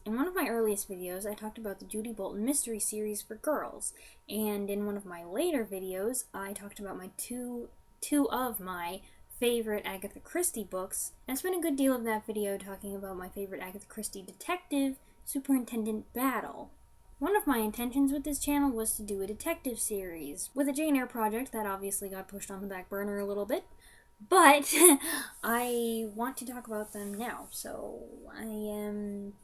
In one of my earliest videos, I talked about the Judy Bolton mystery series for girls, and in one of my later videos, I talked about my two of my favorite Agatha Christie books, and I spent a good deal of that video talking about my favorite Agatha Christie detective, Superintendent Battle. One of my intentions with this channel was to do a detective series. With a Jane Eyre project, that obviously got pushed on the back burner a little bit, but I want to talk about them now, so I am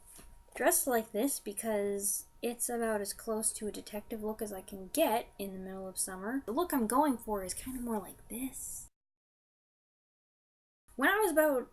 dressed like this because it's about as close to a detective look as I can get in the middle of summer. The look I'm going for is kind of more like this. When I was about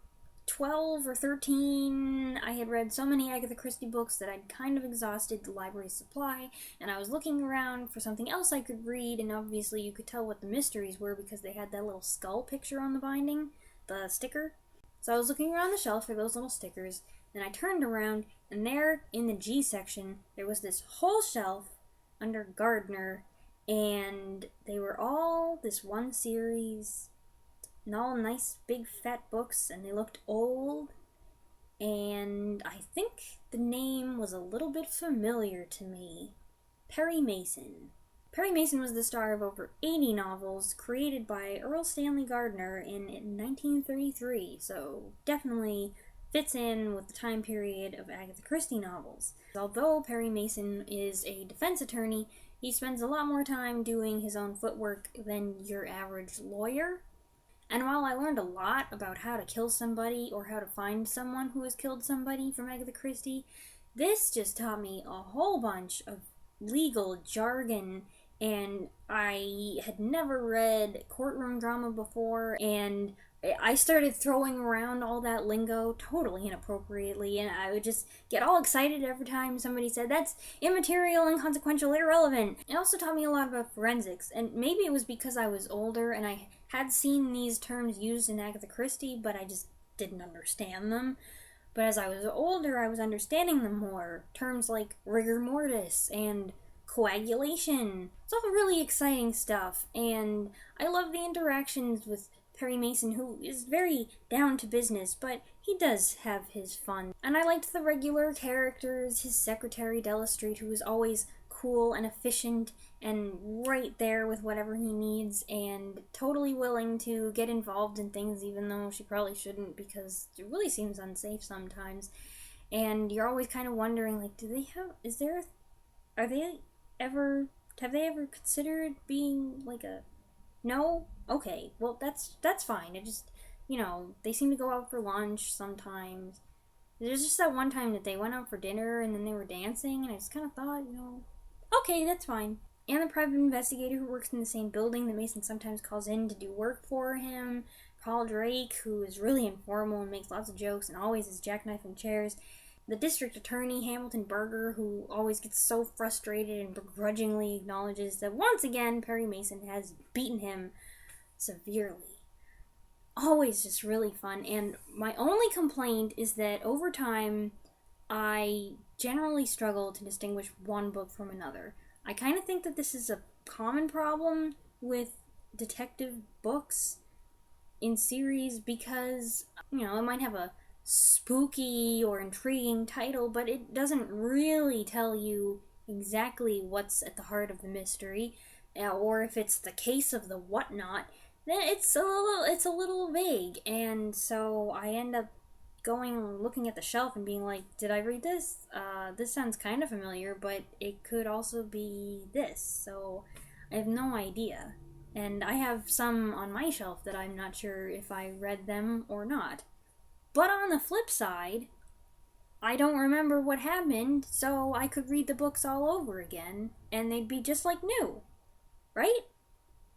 12 or 13, I had read so many Agatha Christie books that I'd kind of exhausted the library supply, and I was looking around for something else I could read, and obviously you could tell what the mysteries were because they had that little skull picture on the binding, the sticker. So I was looking around the shelf for those little stickers, and I turned around, and there in the G section, there was this whole shelf under Gardner, and they were all this one series, and all nice big fat books, and they looked old, and I think the name was a little bit familiar to me. Perry Mason. Perry Mason was the star of over 80 novels created by Erle Stanley Gardner in 1933, so definitely fits in with the time period of Agatha Christie novels. Although Perry Mason is a defense attorney, he spends a lot more time doing his own footwork than your average lawyer. And while I learned a lot about how to kill somebody or how to find someone who has killed somebody from Agatha Christie, this just taught me a whole bunch of legal jargon, and I had never read courtroom drama before, and I started throwing around all that lingo totally inappropriately, and I would just get all excited every time somebody said, "That's immaterial, inconsequential, irrelevant." It also taught me a lot about forensics, and maybe it was because I was older and I had seen these terms used in Agatha Christie, but I just didn't understand them. But as I was older, I was understanding them more. Terms like rigor mortis and coagulation. It's all really exciting stuff, and I love the interactions with Perry Mason, who is very down to business, but he does have his fun. And I liked the regular characters, his secretary Della Street, who is always cool and efficient and right there with whatever he needs and totally willing to get involved in things even though she probably shouldn't because it really seems unsafe sometimes. And you're always kind of wondering, like, are they ever, have they ever considered being like a, no? Okay, well, that's fine. It just, they seem to go out for lunch sometimes. There's just that one time that they went out for dinner and then they were dancing, and I just kind of thought, okay, that's fine. And the private investigator who works in the same building that Mason sometimes calls in to do work for him. Paul Drake, who is really informal and makes lots of jokes and always is jackknifing chairs. The district attorney, Hamilton Berger, who always gets so frustrated and begrudgingly acknowledges that once again Perry Mason has beaten him severely. Always just really fun, and my only complaint is that over time I generally struggle to distinguish one book from another. I kind of think that this is a common problem with detective books in series because, it might have a spooky or intriguing title, but it doesn't really tell you exactly what's at the heart of the mystery, or if it's the case of the whatnot. Then it's a little vague, and so I end up looking at the shelf and being like, did I read this? This sounds kind of familiar, but it could also be this, so I have no idea. And I have some on my shelf that I'm not sure if I read them or not. But on the flip side, I don't remember what happened, so I could read the books all over again, and they'd be just like new, right?